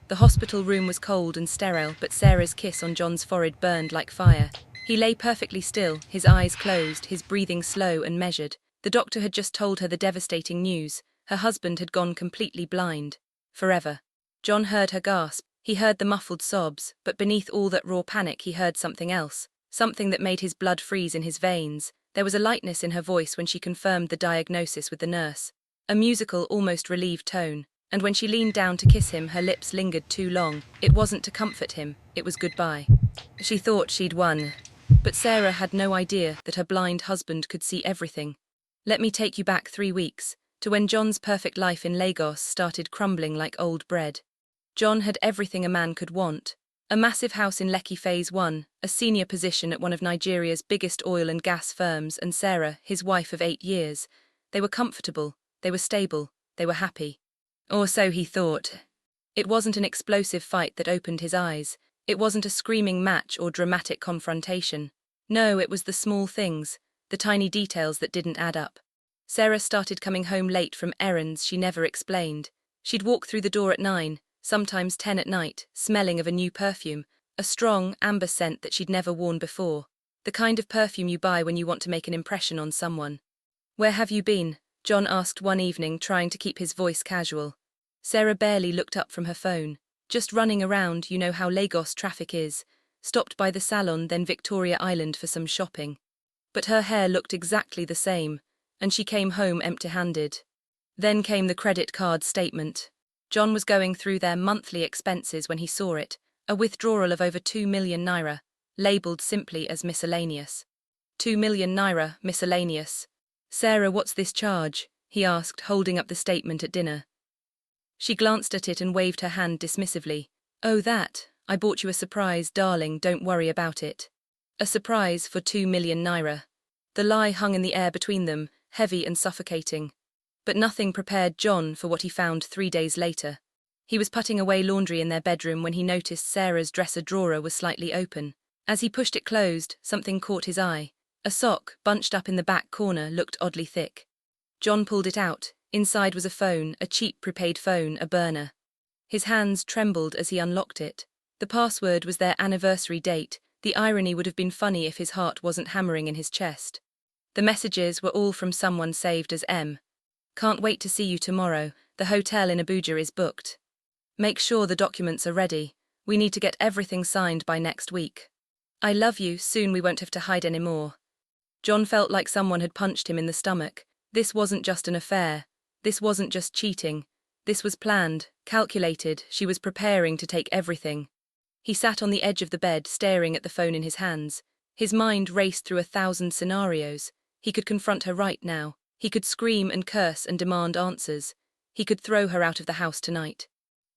The hospital room was cold and sterile, but Sarah's kiss on John's forehead burned like fire. He lay perfectly still, his eyes closed, his breathing slow and measured. The doctor had just told her the devastating news. Her husband had gone completely blind. Forever. John heard her gasp. He heard the muffled sobs, but beneath all that raw panic he heard something else. Something that made his blood freeze in his veins. There was a lightness in her voice when she confirmed the diagnosis with the nurse. A musical, almost relieved tone. And when she leaned down to kiss him, her lips lingered too long. It wasn't to comfort him, it was goodbye. She thought she'd won. But Sarah had no idea that her blind husband could see everything. Let me take you back 3 weeks, to when John's perfect life in Lagos started crumbling like old bread. John had everything a man could want. A massive house in Lekki Phase 1, a senior position at one of Nigeria's biggest oil and gas firms, and Sarah, his wife of 8 years. They were comfortable, they were stable, they were happy. Or so he thought. It wasn't an explosive fight that opened his eyes. It wasn't a screaming match or dramatic confrontation. No, it was the small things, the tiny details that didn't add up. Sarah started coming home late from errands she never explained. She'd walk through the door at 9, sometimes 10 at night, smelling of a new perfume, a strong, amber scent that she'd never worn before. The kind of perfume you buy when you want to make an impression on someone. "Where have you been?" John asked one evening, trying to keep his voice casual. Sarah barely looked up from her phone. "Just running around, you know how Lagos traffic is. Stopped by the salon, then Victoria Island for some shopping." But her hair looked exactly the same, and she came home empty-handed. Then came the credit card statement. John was going through their monthly expenses when he saw it, a withdrawal of over 2 million naira, labelled simply as miscellaneous. 2 million naira, miscellaneous. "Sarah, what's this charge?" he asked, holding up the statement at dinner. She glanced at it and waved her hand dismissively. "Oh, that. I bought you a surprise, darling, don't worry about it." A surprise for 2 million naira. The lie hung in the air between them, heavy and suffocating. But nothing prepared John for what he found 3 days later. He was putting away laundry in their bedroom when he noticed Sarah's dresser drawer was slightly open. As he pushed it closed, something caught his eye. A sock, bunched up in the back corner, looked oddly thick. John pulled it out. Inside was a phone, a cheap prepaid phone, a burner. His hands trembled as he unlocked it. The password was their anniversary date. The irony would have been funny if his heart wasn't hammering in his chest. The messages were all from someone saved as M. "Can't wait to see you tomorrow. The hotel in Abuja is booked. Make sure the documents are ready. We need to get everything signed by next week. I love you, soon we won't have to hide anymore." John felt like someone had punched him in the stomach. This wasn't just an affair. This wasn't just cheating. This was planned, calculated. She was preparing to take everything. He sat on the edge of the bed, staring at the phone in his hands. His mind raced through 1,000 scenarios. He could confront her right now. He could scream and curse and demand answers. He could throw her out of the house tonight.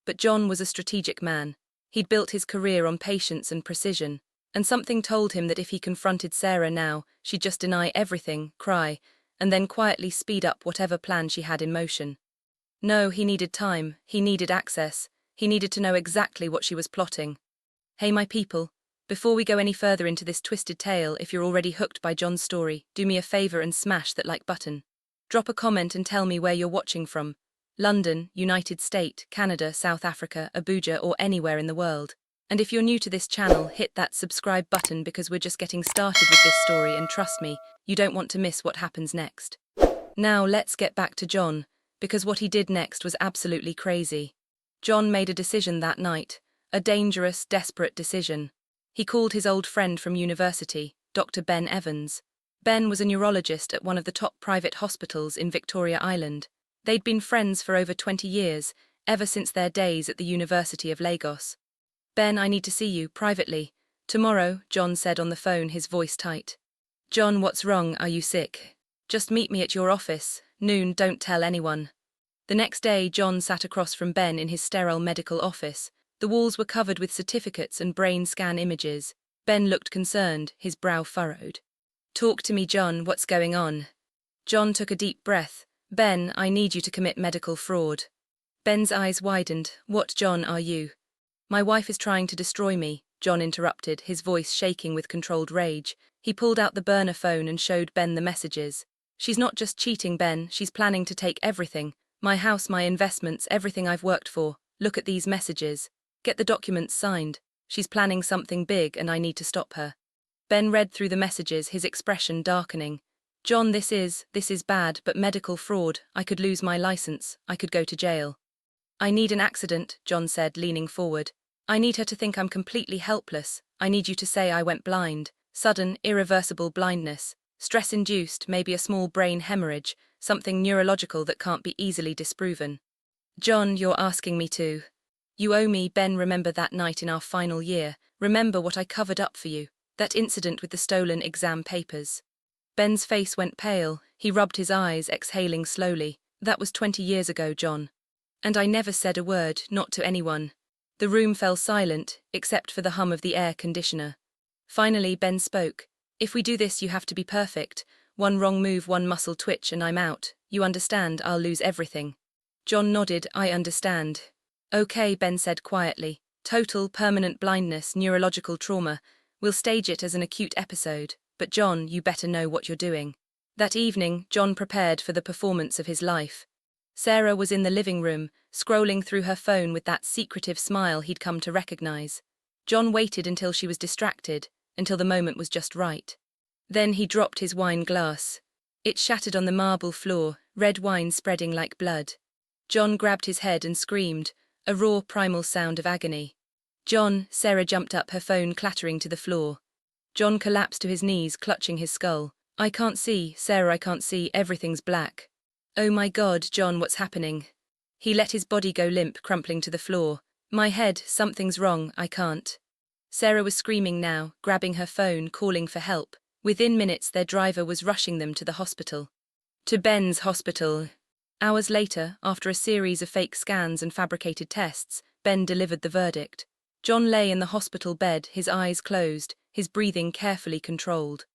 But John was a strategic man. He'd built his career on patience and precision. And something told him that if he confronted Sarah now, she'd just deny everything, cry, and then quietly speed up whatever plan she had in motion. No, he needed time, he needed access, he needed to know exactly what she was plotting. Hey my people, before we go any further into this twisted tale, if you're already hooked by John's story, do me a favor and smash that like button. Drop a comment and tell me where you're watching from. London, United States, Canada, South Africa, Abuja, or anywhere in the world. And if you're new to this channel, hit that subscribe button because we're just getting started with this story, and trust me, you don't want to miss what happens next. Now let's get back to John, because what he did next was absolutely crazy. John made a decision that night, a dangerous, desperate decision. He called his old friend from university, Dr. Ben Evans. Ben was a neurologist at one of the top private hospitals in Victoria Island. They'd been friends for over 20 years, ever since their days at the University of Lagos. "Ben, I need to see you, privately. Tomorrow," John said on the phone, his voice tight. "John, what's wrong? Are you sick?" "Just meet me at your office. Noon, don't tell anyone." The next day, John sat across from Ben in his sterile medical office. The walls were covered with certificates and brain scan images. Ben looked concerned, his brow furrowed. "Talk to me, John, what's going on?" John took a deep breath. "Ben, I need you to commit medical fraud." Ben's eyes widened. "What, John, are you?" "My wife is trying to destroy me," John interrupted, his voice shaking with controlled rage. He pulled out the burner phone and showed Ben the messages. "She's not just cheating, Ben, she's planning to take everything. My house, my investments, everything I've worked for. Look at these messages." Get the documents signed. She's planning something big and I need to stop her. Ben read through the messages, his expression darkening. John, this is bad, but medical fraud. I could lose my license. I could go to jail. I need an accident, John said, leaning forward. I need her to think I'm completely helpless. I need you to say I went blind. Sudden, irreversible blindness. Stress-induced, maybe a small brain hemorrhage, something neurological that can't be easily disproven. John, you're asking me to. You owe me, Ben. Remember that night in our final year. Remember what I covered up for you. That incident with the stolen exam papers. Ben's face went pale. He rubbed his eyes, exhaling slowly. That was 20 years ago, John. And I never said a word, not to anyone. The room fell silent, except for the hum of the air conditioner. Finally, Ben spoke. If we do this, you have to be perfect. One wrong move, one muscle twitch, and I'm out. You understand, I'll lose everything. John nodded. I understand. Okay, Ben said quietly. Total, permanent blindness, neurological trauma. We'll stage it as an acute episode. But John, you better know what you're doing. That evening, John prepared for the performance of his life. Sarah was in the living room, scrolling through her phone with that secretive smile he'd come to recognize. John waited until she was distracted, until the moment was just right. Then he dropped his wine glass. It shattered on the marble floor, red wine spreading like blood. John grabbed his head and screamed, a raw, primal sound of agony. John, Sarah jumped up, her phone clattering to the floor. John collapsed to his knees, clutching his skull. I can't see, Sarah, I can't see, everything's black. Oh my God, John, what's happening? He let his body go limp, crumpling to the floor. My head, something's wrong, I can't. Sarah was screaming now, grabbing her phone, calling for help. Within minutes, their driver was rushing them to the hospital. To Ben's hospital. Hours later, after a series of fake scans and fabricated tests, Ben delivered the verdict. John lay in the hospital bed, his eyes closed, his breathing carefully controlled.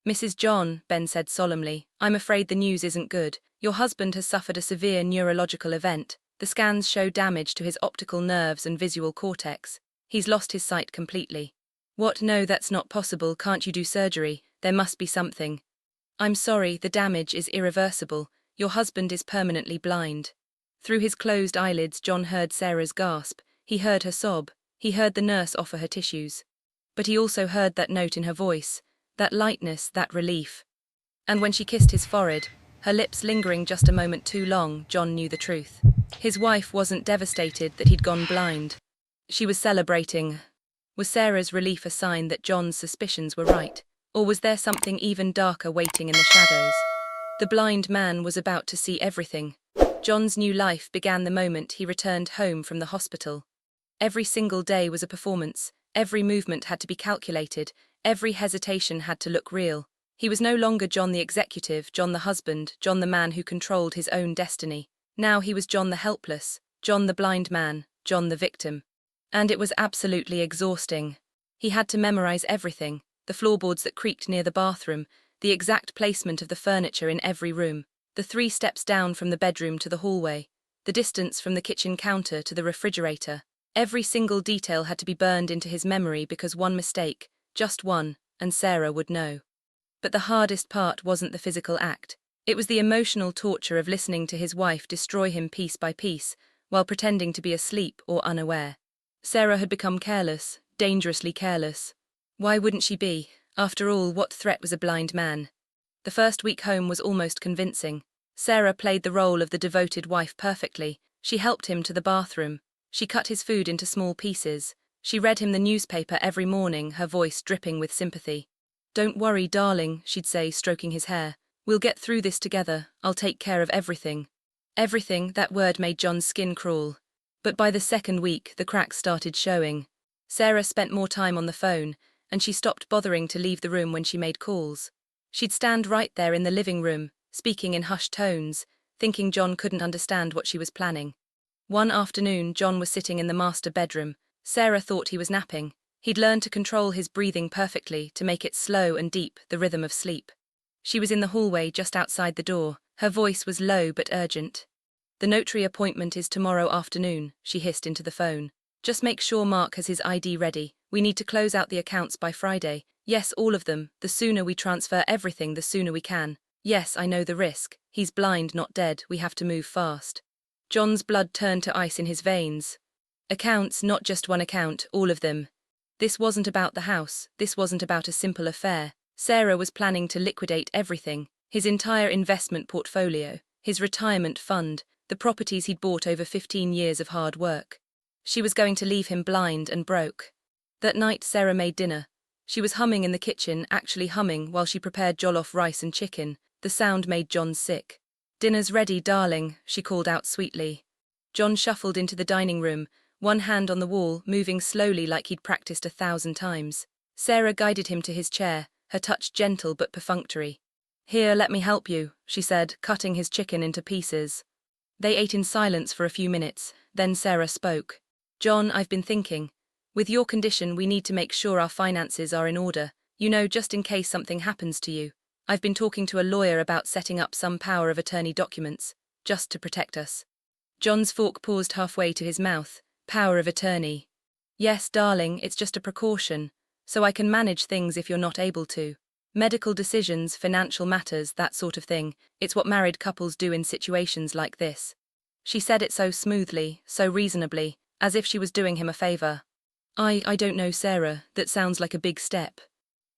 Mrs. John, Ben said solemnly, I'm afraid the news isn't good. Your husband has suffered a severe neurological event. The scans show damage to his optical nerves and visual cortex. He's lost his sight completely. What? No, that's not possible. Can't you do surgery? There must be something. I'm sorry, the damage is irreversible. Your husband is permanently blind. Through his closed eyelids, John heard Sarah's gasp. He heard her sob. He heard the nurse offer her tissues. But he also heard that note in her voice, that lightness, that relief. And when she kissed his forehead, her lips lingering just a moment too long, John knew the truth. His wife wasn't devastated that he'd gone blind. She was celebrating. Was Sarah's relief a sign that John's suspicions were right? Or was there something even darker waiting in the shadows? The blind man was about to see everything. John's new life began the moment he returned home from the hospital. Every single day was a performance. Every movement had to be calculated. Every hesitation had to look real. He was no longer John the executive, John the husband, John the man who controlled his own destiny. Now he was John the helpless, John the blind man, John the victim. And it was absolutely exhausting. He had to memorize everything, the floorboards that creaked near the bathroom, the exact placement of the furniture in every room, the 3 steps down from the bedroom to the hallway, the distance from the kitchen counter to the refrigerator. Every single detail had to be burned into his memory because one mistake, just one, and Sarah would know. But the hardest part wasn't the physical act. It was the emotional torture of listening to his wife destroy him piece by piece, while pretending to be asleep or unaware. Sarah had become careless, dangerously careless. Why wouldn't she be? After all, what threat was a blind man? The first week home was almost convincing. Sarah played the role of the devoted wife perfectly. She helped him to the bathroom. She cut his food into small pieces. She read him the newspaper every morning, her voice dripping with sympathy. Don't worry, darling, she'd say, stroking his hair. We'll get through this together. I'll take care of everything. Everything, that word made John's skin crawl. But by the second week, the cracks started showing. Sarah spent more time on the phone, and she stopped bothering to leave the room when she made calls. She'd stand right there in the living room, speaking in hushed tones, thinking John couldn't understand what she was planning. One afternoon, John was sitting in the master bedroom. Sarah thought he was napping. He'd learned to control his breathing perfectly, to make it slow and deep, the rhythm of sleep. She was in the hallway just outside the door. Her voice was low but urgent. The notary appointment is tomorrow afternoon, she hissed into the phone. Just make sure Mark has his ID ready. We need to close out the accounts by Friday. Yes, all of them. The sooner we transfer everything, the sooner we can. Yes, I know the risk. He's blind, not dead. We have to move fast. John's blood turned to ice in his veins. Accounts, not just one account, all of them. This wasn't about the house, this wasn't about a simple affair. Sarah was planning to liquidate everything, his entire investment portfolio, his retirement fund, the properties he'd bought over 15 years of hard work. She was going to leave him blind and broke. That night Sarah made dinner. She was humming in the kitchen, actually humming while she prepared jollof rice and chicken. The sound made John sick. "Dinner's ready, darling," she called out sweetly. John shuffled into the dining room, one hand on the wall, moving slowly like he'd practiced 1,000 times. Sarah guided him to his chair, her touch gentle but perfunctory. "Here, let me help you," she said, cutting his chicken into pieces. They ate in silence for a few minutes, then Sarah spoke. "John, I've been thinking. With your condition, we need to make sure our finances are in order, just in case something happens to you. I've been talking to a lawyer about setting up some power of attorney documents, just to protect us." John's fork paused halfway to his mouth. Power of attorney. "Yes, darling, it's just a precaution, so I can manage things if you're not able to. Medical decisions, financial matters, that sort of thing. It's what married couples do in situations like this." She said it so smoothly, so reasonably, as if she was doing him a favor. I don't know, Sarah, that sounds like a big step.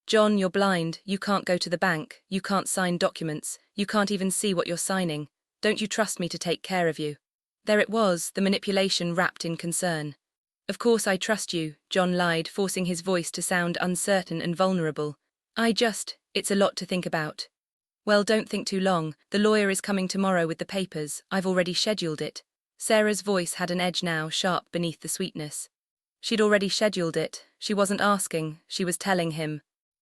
John, you're blind, you can't go to the bank, you can't sign documents, you can't even see what you're signing. Don't you trust me to take care of you?" There it was, the manipulation wrapped in concern. "Of course I trust you," John lied, forcing his voice to sound uncertain and vulnerable. It's a lot to think about." "Well, don't think too long. The lawyer is coming tomorrow with the papers. I've already scheduled it." Sarah's voice had an edge now, sharp beneath the sweetness. She'd already scheduled it. She wasn't asking, she was telling him.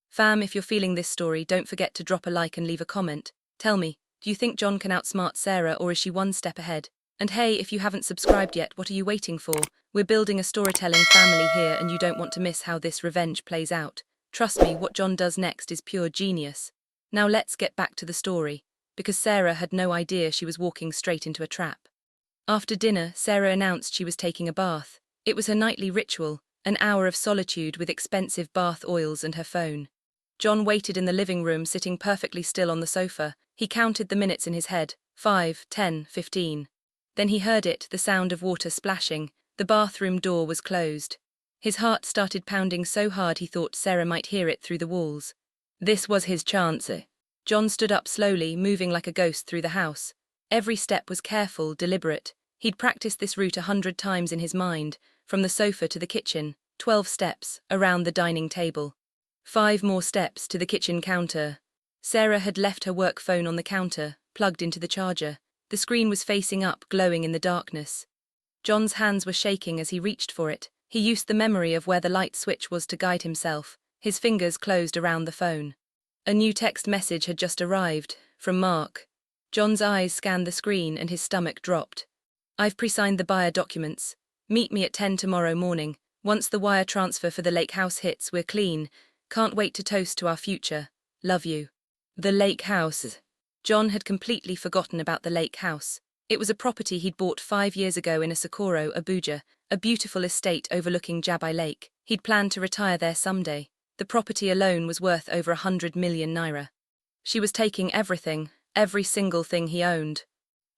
Fam, if you're feeling this story, don't forget to drop a like and leave a comment. Tell me, do you think John can outsmart Sarah, or is she one step ahead? And hey, if you haven't subscribed yet, what are you waiting for? We're building a storytelling family here, and you don't want to miss how this revenge plays out. Trust me, what John does next is pure genius. Now let's get back to the story, because Sarah had no idea she was walking straight into a trap. After dinner, Sarah announced she was taking a bath. It was her nightly ritual, an hour of solitude with expensive bath oils and her phone. John waited in the living room, sitting perfectly still on the sofa. He counted the minutes in his head, 5, 10, 15. Then he heard it, the sound of water splashing. The bathroom door was closed. His heart started pounding so hard he thought Sarah might hear it through the walls. This was his chance. John stood up slowly, moving like a ghost through the house. Every step was careful, deliberate. He'd practiced this route 100 times in his mind, from the sofa to the kitchen, 12 steps, around the dining table. 5 more steps to the kitchen counter. Sarah had left her work phone on the counter, plugged into the charger. The screen was facing up, glowing in the darkness. John's hands were shaking as he reached for it. He used the memory of where the light switch was to guide himself. His fingers closed around the phone. A new text message had just arrived, from Mark. John's eyes scanned the screen and his stomach dropped. "I've pre-signed the buyer documents. Meet me at 10 tomorrow morning. Once the wire transfer for the lake house hits, we're clean. Can't wait to toast to our future. Love you." The lake house. John had completely forgotten about the lake house. It was a property he'd bought 5 years ago in Socorro, Abuja, a beautiful estate overlooking Jabai Lake. He'd planned to retire there someday. The property alone was worth over 100 million naira. She was taking everything, every single thing he owned.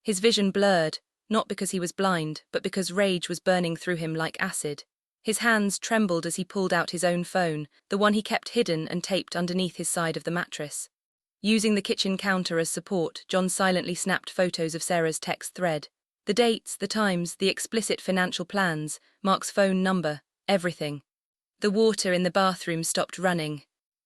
His vision blurred, not because he was blind, but because rage was burning through him like acid. His hands trembled as he pulled out his own phone, the one he kept hidden and taped underneath his side of the mattress. Using the kitchen counter as support, John silently snapped photos of Sarah's text thread. The dates, the times, the explicit financial plans, Mark's phone number, everything. The water in the bathroom stopped running.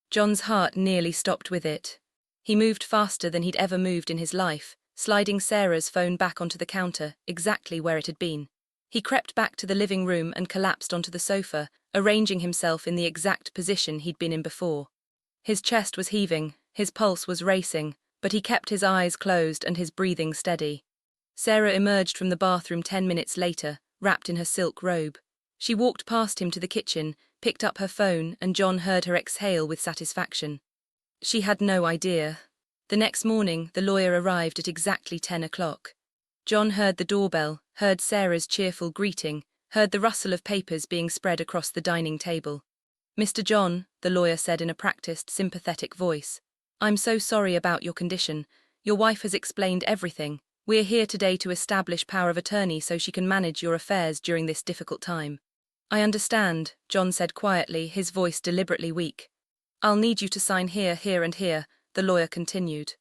John's heart nearly stopped with it. He moved faster than he'd ever moved in his life, sliding Sarah's phone back onto the counter, exactly where it had been. He crept back to the living room and collapsed onto the sofa, arranging himself in the exact position he'd been in before. His chest was heaving, his pulse was racing, but he kept his eyes closed and his breathing steady. Sarah emerged from the bathroom 10 minutes later, wrapped in her silk robe. She walked past him to the kitchen, picked up her phone, and John heard her exhale with satisfaction. She had no idea. The next morning, the lawyer arrived at exactly 10 o'clock. John heard the doorbell, heard Sarah's cheerful greeting, heard the rustle of papers being spread across the dining table. "Mr. John," the lawyer said in a practiced, sympathetic voice, "I'm so sorry about your condition. Your wife has explained everything. We're here today to establish power of attorney so she can manage your affairs during this difficult time. I understand, John said quietly, his voice deliberately weak. I'll need you to sign here, here and here, the lawyer continued.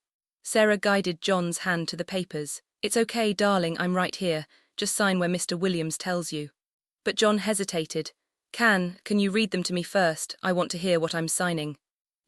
Sarah guided John's hand to the papers. It's okay, darling, I'm right here. Just sign where Mr. Williams tells you. But John hesitated. Can you read them to me first? I want to hear what I'm signing.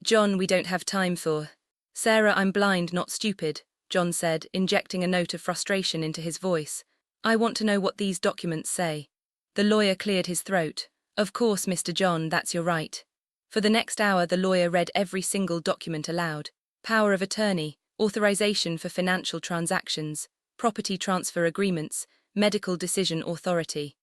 John, we don't have time for. Sarah, I'm blind, not stupid, John said, injecting a note of frustration into his voice. I want to know what these documents say. The lawyer cleared his throat. Of course, Mr. John, that's your right. For the next hour, the lawyer read every single document aloud. Power of attorney, authorization for financial transactions, property transfer agreements, medical decision authority.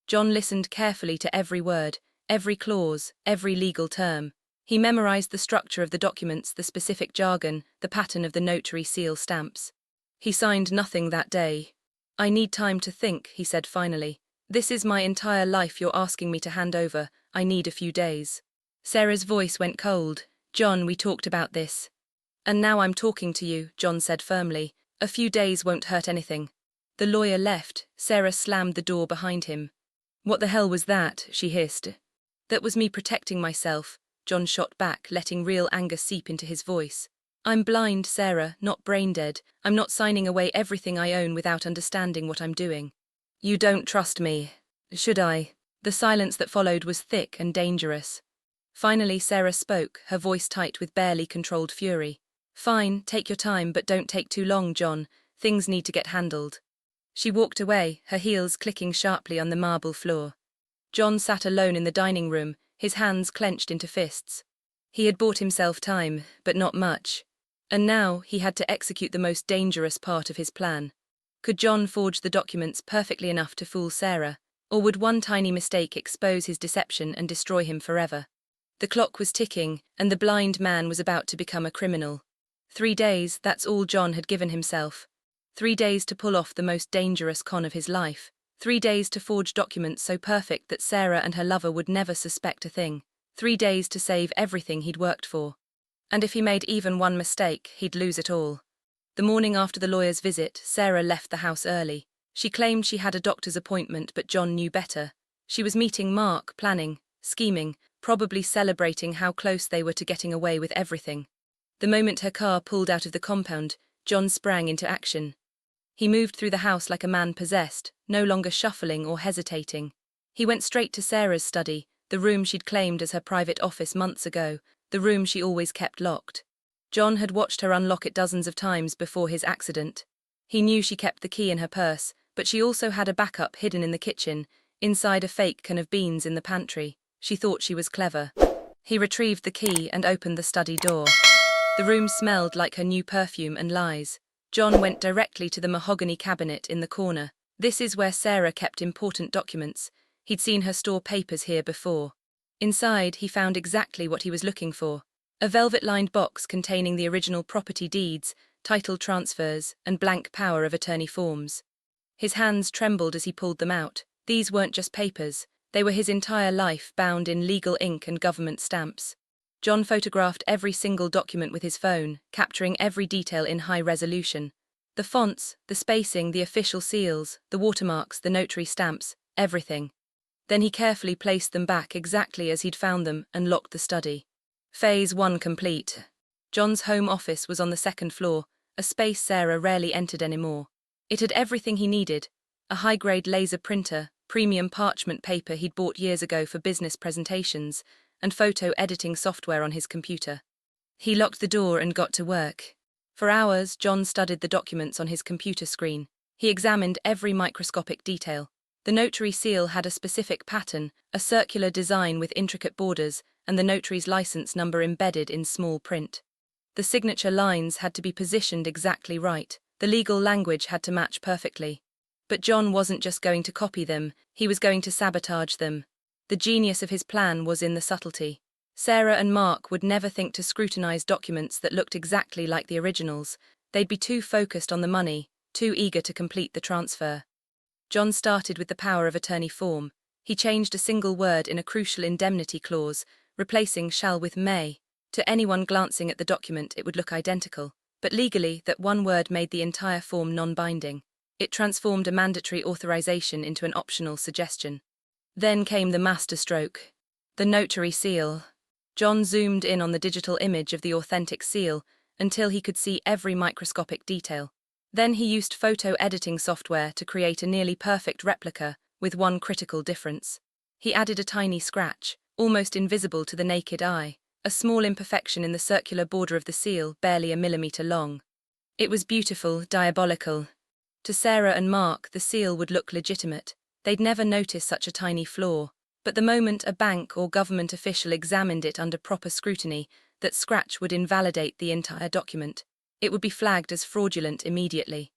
John listened carefully to every word, every clause, every legal term. He memorized the structure of the documents, the specific jargon, the pattern of the notary seal stamps. He signed nothing that day. I need time to think, he said finally. This is my entire life you're asking me to hand over. I need a few days. Sarah's voice went cold. John, we talked about this. And now I'm talking to you, John said firmly. A few days won't hurt anything. The lawyer left. Sarah slammed the door behind him. What the hell was that? She hissed. That was me protecting myself, John shot back, letting real anger seep into his voice. I'm blind, Sarah, not brain-dead. I'm not signing away everything I own without understanding what I'm doing. You don't trust me. Should I? The silence that followed was thick and dangerous. Finally, Sarah spoke, her voice tight with barely controlled fury. Fine, take your time, but don't take too long, John. Things need to get handled. She walked away, her heels clicking sharply on the marble floor. John sat alone in the dining room, his hands clenched into fists. He had bought himself time, but not much. And now he had to execute the most dangerous part of his plan. Could John forge the documents perfectly enough to fool Sarah, or would one tiny mistake expose his deception and destroy him forever? The clock was ticking, and the blind man was about to become a criminal. 3 days, that's all John had given himself. 3 days to pull off the most dangerous con of his life. 3 days to forge documents so perfect that Sarah and her lover would never suspect a thing. 3 days to save everything he'd worked for. And if he made even one mistake, he'd lose it all. The morning after the lawyer's visit, Sarah left the house early. She claimed she had a doctor's appointment, but John knew better. She was meeting Mark, planning, scheming, probably celebrating how close they were to getting away with everything. The moment her car pulled out of the compound, John sprang into action. He moved through the house like a man possessed, no longer shuffling or hesitating. He went straight to Sarah's study, the room she'd claimed as her private office months ago, the room she always kept locked. John had watched her unlock it dozens of times before his accident. He knew she kept the key in her purse, but she also had a backup hidden in the kitchen, inside a fake can of beans in the pantry. She thought she was clever. He retrieved the key and opened the study door. The room smelled like her new perfume and lies. John went directly to the mahogany cabinet in the corner. This is where Sarah kept important documents. He'd seen her store papers here before. Inside, he found exactly what he was looking for. A velvet-lined box containing the original property deeds, title transfers, and blank power of attorney forms. His hands trembled as he pulled them out. These weren't just papers. They were his entire life bound in legal ink and government stamps. John photographed every single document with his phone, capturing every detail in high resolution. The fonts, the spacing, the official seals, the watermarks, the notary stamps, everything. Then he carefully placed them back exactly as he'd found them and locked the study. Phase 1 complete. John's home office was on the 2nd floor, a space Sarah rarely entered anymore. It had everything he needed: a high-grade laser printer, premium parchment paper he'd bought years ago for business presentations, and photo editing software on his computer. He locked the door and got to work. For hours, John studied the documents on his computer screen. He examined every microscopic detail. The notary seal had a specific pattern, a circular design with intricate borders, and the notary's license number embedded in small print. The signature lines had to be positioned exactly right. The legal language had to match perfectly. But John wasn't just going to copy them, he was going to sabotage them. The genius of his plan was in the subtlety. Sarah and Mark would never think to scrutinize documents that looked exactly like the originals. They'd be too focused on the money, too eager to complete the transfer. John started with the power of attorney form. He changed a single word in a crucial indemnity clause, replacing shall with may. To anyone glancing at the document, it would look identical. But legally, that one word made the entire form non-binding. It transformed a mandatory authorization into an optional suggestion. Then came the masterstroke, the notary seal. John zoomed in on the digital image of the authentic seal until he could see every microscopic detail. Then he used photo editing software to create a nearly perfect replica, with one critical difference. He added a tiny scratch, almost invisible to the naked eye, a small imperfection in the circular border of the seal, barely a millimeter long. It was beautiful, diabolical. To Sarah and Mark, the seal would look legitimate. They'd never noticed such a tiny flaw. But the moment a bank or government official examined it under proper scrutiny, that scratch would invalidate the entire document. It would be flagged as fraudulent immediately.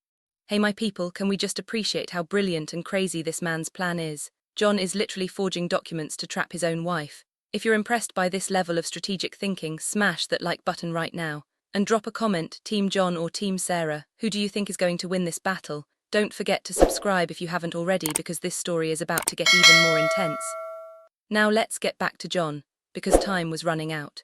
Hey my people, can we just appreciate how brilliant and crazy this man's plan is? John is literally forging documents to trap his own wife. If you're impressed by this level of strategic thinking, smash that like button right now. And drop a comment, Team John or Team Sarah. Who do you think is going to win this battle? Don't forget to subscribe if you haven't already, because this story is about to get even more intense. Now let's get back to John, because time was running out.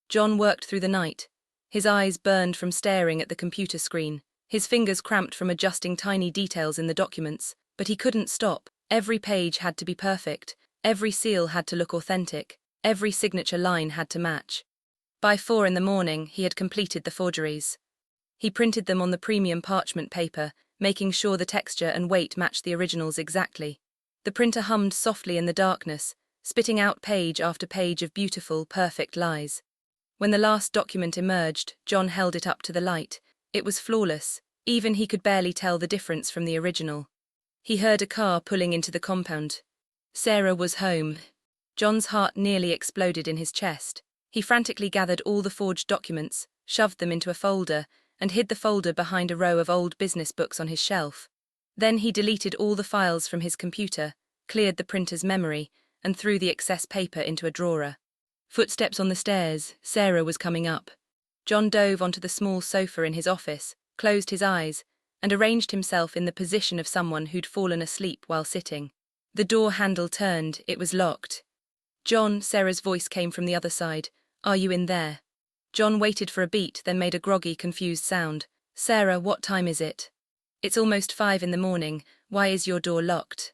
John worked through the night. His eyes burned from staring at the computer screen, his fingers cramped from adjusting tiny details in the documents, but he couldn't stop. Every page had to be perfect, every seal had to look authentic, every signature line had to match. By 4 a.m, he had completed the forgeries. He printed them on the premium parchment paper, making sure the texture and weight matched the originals exactly. The printer hummed softly in the darkness, spitting out page after page of beautiful, perfect lies. When the last document emerged, John held it up to the light. It was flawless. Even he could barely tell the difference from the original. He heard a car pulling into the compound. Sarah was home. John's heart nearly exploded in his chest. He frantically gathered all the forged documents, shoved them into a folder, and hid the folder behind a row of old business books on his shelf. Then he deleted all the files from his computer, cleared the printer's memory, and threw the excess paper into a drawer. Footsteps on the stairs. Sarah was coming up. John dove onto the small sofa in his office, closed his eyes, and arranged himself in the position of someone who'd fallen asleep while sitting. The door handle turned. It was locked. John, Sarah's voice came from the other side. Are you in there? John waited for a beat, then made a groggy, confused sound. Sarah, what time is it? It's almost 5 a.m. Why is your door locked?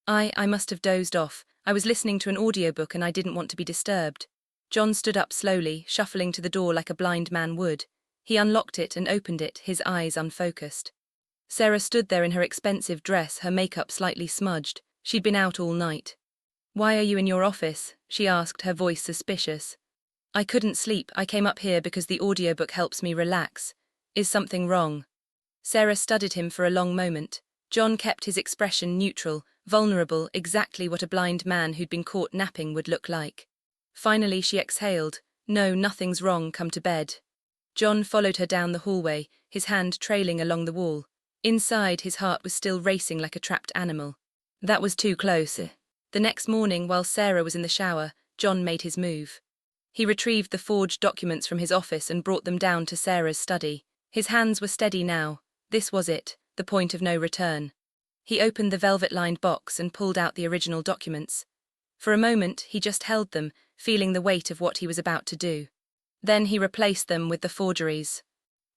I must have dozed off. I was listening to an audiobook and I didn't want to be disturbed. John stood up slowly, shuffling to the door like a blind man would. He unlocked it and opened it, his eyes unfocused. Sarah stood there in her expensive dress, her makeup slightly smudged. She'd been out all night. Why are you in your office? She asked, her voice suspicious. I couldn't sleep. I came up here because the audiobook helps me relax. Is something wrong? Sarah studied him for a long moment. John kept his expression neutral, vulnerable, exactly what a blind man who'd been caught napping would look like. Finally she exhaled. No, nothing's wrong, come to bed. John followed her down the hallway, his hand trailing along the wall. Inside, his heart was still racing like a trapped animal. That was too close. The next morning, while Sarah was in the shower, John made his move. He retrieved the forged documents from his office and brought them down to Sarah's study. His hands were steady now. This was it, the point of no return. He opened the velvet-lined box and pulled out the original documents. For a moment, he just held them, feeling the weight of what he was about to do. Then he replaced them with the forgeries.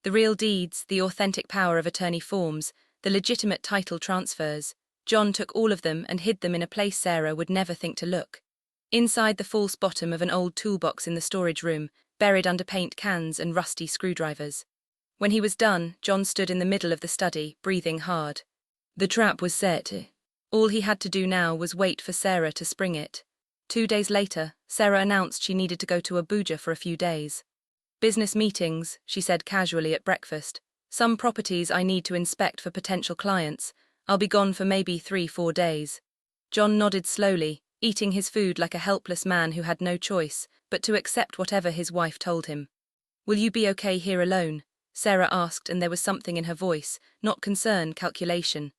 The real deeds, the authentic power of attorney forms, the legitimate title transfers. John took all of them and hid them in a place Sarah would never think to look. Inside the false bottom of an old toolbox in the storage room, buried under paint cans and rusty screwdrivers. When he was done, John stood in the middle of the study, breathing hard. The trap was set. All he had to do now was wait for Sarah to spring it. 2 days later, Sarah announced she needed to go to Abuja for a few days. Business meetings, she said casually at breakfast. Some properties I need to inspect for potential clients. I'll be gone for maybe 3-4 days. John nodded slowly, eating his food like a helpless man who had no choice but to accept whatever his wife told him. Will you be okay here alone? Sarah asked, and there was something in her voice, not concern, calculation.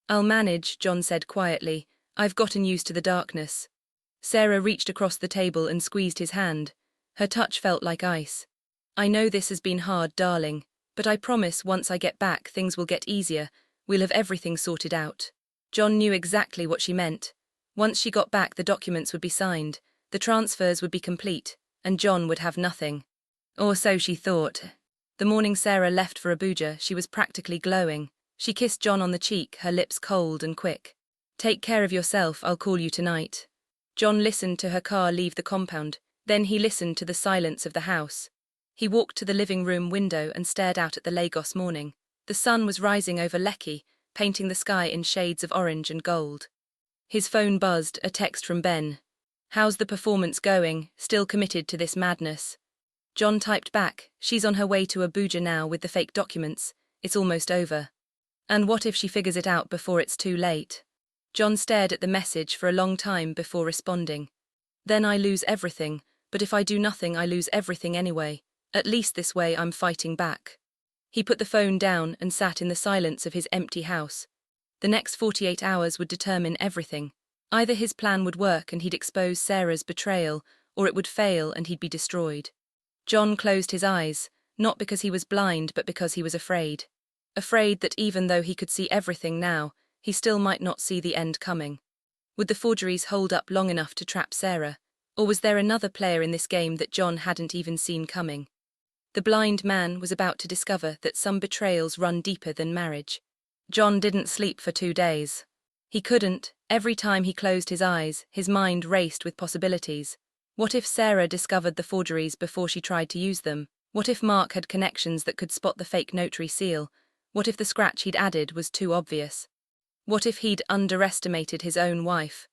I'll manage, John said quietly. I've gotten used to the darkness. Sarah reached across the table and squeezed his hand. Her touch felt like ice. I know this has been hard, darling, but I promise once I get back things will get easier. We'll have everything sorted out. John knew exactly what she meant. Once she got back, the documents would be signed, the transfers would be complete, and John would have nothing. Or so she thought. The morning Sarah left for Abuja, she was practically glowing. She kissed John on the cheek, her lips cold and quick. "Take care of yourself, I'll call you tonight." John listened to her car leave the compound, then he listened to the silence of the house. He walked to the living room window and stared out at the Lagos morning. The sun was rising over Lekki, painting the sky in shades of orange and gold. His phone buzzed, a text from Ben. "How's the performance going? Still committed to this madness?" John typed back, "She's on her way to Abuja now with the fake documents. It's almost over." "And what if she figures it out before it's too late?" John stared at the message for a long time before responding. "Then I lose everything, but if I do nothing I lose everything anyway. At least this way I'm fighting back." He put the phone down and sat in the silence of his empty house. The next 48 hours would determine everything. Either his plan would work and he'd expose Sarah's betrayal, or it would fail and he'd be destroyed. John closed his eyes, not because he was blind but because he was afraid. Afraid that even though he could see everything now, he still might not see the end coming. Would the forgeries hold up long enough to trap Sarah? Or was there another player in this game that John hadn't even seen coming? The blind man was about to discover that some betrayals run deeper than marriage. John didn't sleep for 2 days. He couldn't. Every time he closed his eyes, his mind raced with possibilities. What if Sarah discovered the forgeries before she tried to use them? What if Mark had connections that could spot the fake notary seal? What if the scratch he'd added was too obvious? What if he'd underestimated his own wife?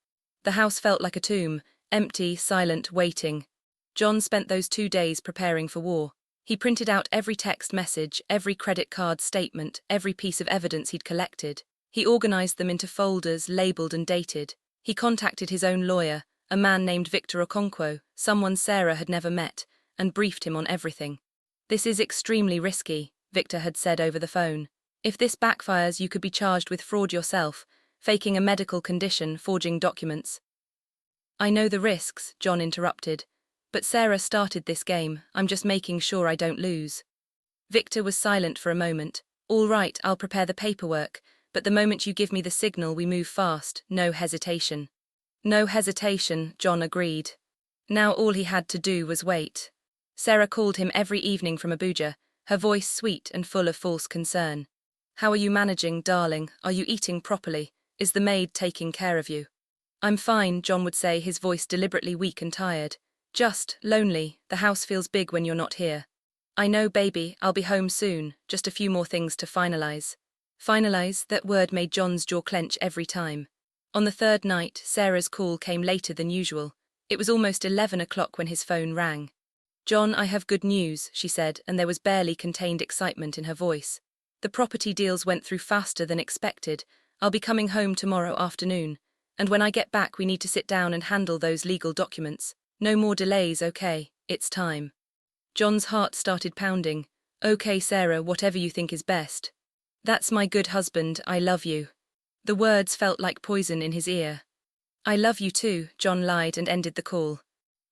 The house felt like a tomb, empty, silent, waiting. John spent those 2 days preparing for war. He printed out every text message, every credit card statement, every piece of evidence he'd collected. He organized them into folders, labeled and dated. He contacted his own lawyer, a man named Victor Okonkwo, someone Sarah had never met, and briefed him on everything. "This is extremely risky," Victor had said over the phone. "If this backfires, you could be charged with fraud yourself, faking a medical condition, forging documents." "I know the risks," John interrupted. "But Sarah started this game. I'm just making sure I don't lose." Victor was silent for a moment. "All right, I'll prepare the paperwork, but the moment you give me the signal we move fast, no hesitation." "No hesitation," John agreed. Now all he had to do was wait. Sarah called him every evening from Abuja, her voice sweet and full of false concern. "How are you managing, darling? Are you eating properly? Is the maid taking care of you?" "I'm fine," John would say, his voice deliberately weak and tired. "Just lonely. The house feels big when you're not here." "I know, baby, I'll be home soon, just a few more things to finalize." Finalize, that word made John's jaw clench every time. On the third night, Sarah's call came later than usual. It was almost 11 o'clock when his phone rang. "John, I have good news," she said, and there was barely contained excitement in her voice. "The property deals went through faster than expected. I'll be coming home tomorrow afternoon. And when I get back we need to sit down and handle those legal documents. No more delays, okay? It's time." John's heart started pounding. "Okay, Sarah, whatever you think is best." "That's my good husband, I love you." The words felt like poison in his ear. "I love you too," John lied and ended the call.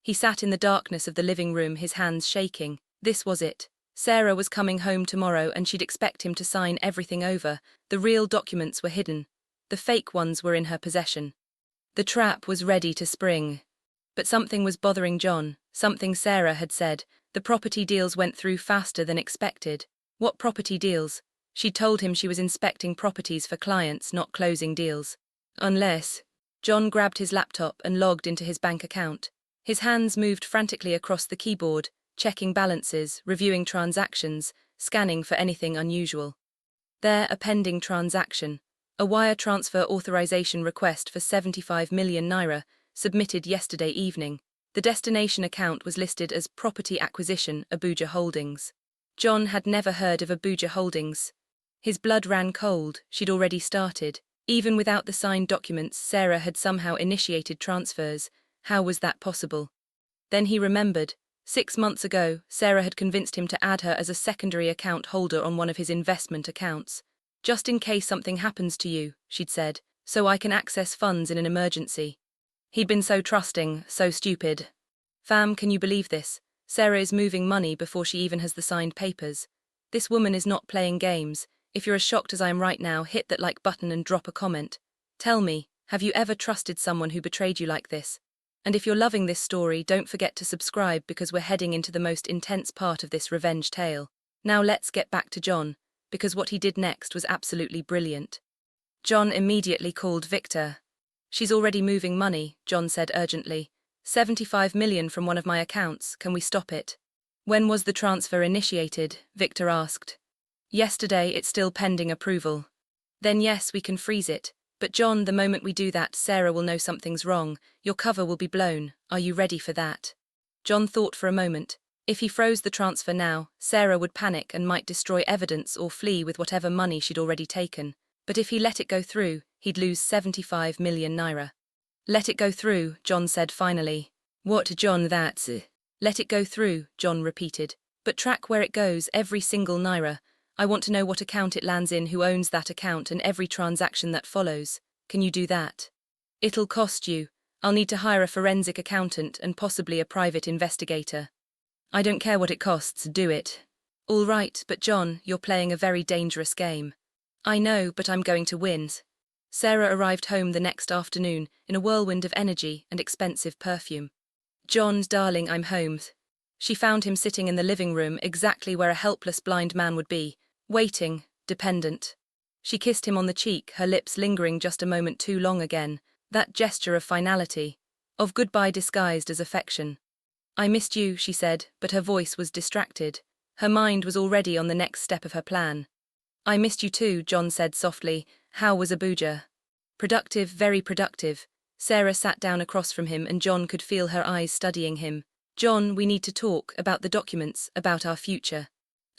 He sat in the darkness of the living room, his hands shaking. This was it. Sarah was coming home tomorrow and she'd expect him to sign everything over. The real documents were hidden. The fake ones were in her possession. The trap was ready to spring. But something was bothering John, something Sarah had said. The property deals went through faster than expected. What property deals? She'd told him she was inspecting properties for clients, not closing deals. Unless... John grabbed his laptop and logged into his bank account. His hands moved frantically across the keyboard, checking balances, reviewing transactions, scanning for anything unusual. There, a pending transaction. A wire transfer authorization request for 75 million naira, submitted yesterday evening. The destination account was listed as Property Acquisition, Abuja Holdings. John had never heard of Abuja Holdings. His blood ran cold. She'd already started. Even without the signed documents, Sarah had somehow initiated transfers. How was that possible? Then he remembered. 6 months ago, Sarah had convinced him to add her as a secondary account holder on one of his investment accounts. "Just in case something happens to you," she'd said, "so I can access funds in an emergency." He'd been so trusting, so stupid. Fam, can you believe this? Sarah is moving money before she even has the signed papers. This woman is not playing games. If you're as shocked as I am right now, hit that like button and drop a comment. Tell me, have you ever trusted someone who betrayed you like this? And if you're loving this story, don't forget to subscribe because we're heading into the most intense part of this revenge tale. Now let's get back to John, because what he did next was absolutely brilliant. John immediately called Victor. She's already moving money, John said urgently. 75 million from one of my accounts, can we stop it? When was the transfer initiated? Victor asked. Yesterday, it's still pending approval. Then yes, we can freeze it. But John, the moment we do that, Sarah will know something's wrong. Your cover will be blown. Are you ready for that? John thought for a moment. If he froze the transfer now, Sarah would panic and might destroy evidence or flee with whatever money she'd already taken. But if he let it go through, he'd lose 75 million naira. Let it go through, John said finally. What, John, that's... Let it go through, John repeated. But track where it goes, every single naira. I want to know what account it lands in, who owns that account, and every transaction that follows. Can you do that? It'll cost you. I'll need to hire a forensic accountant and possibly a private investigator. I don't care what it costs, do it. All right, but John, you're playing a very dangerous game. I know, but I'm going to win. Sarah arrived home the next afternoon in a whirlwind of energy and expensive perfume. John, darling, I'm home. She found him sitting in the living room, exactly where a helpless blind man would be, waiting, dependent. She kissed him on the cheek, her lips lingering just a moment too long again, that gesture of finality, of goodbye disguised as affection. I missed you, she said, but her voice was distracted. Her mind was already on the next step of her plan. I missed you too, John said softly. How was Abuja? Productive, very productive. Sarah sat down across from him and John could feel her eyes studying him. John, we need to talk about the documents, about our future.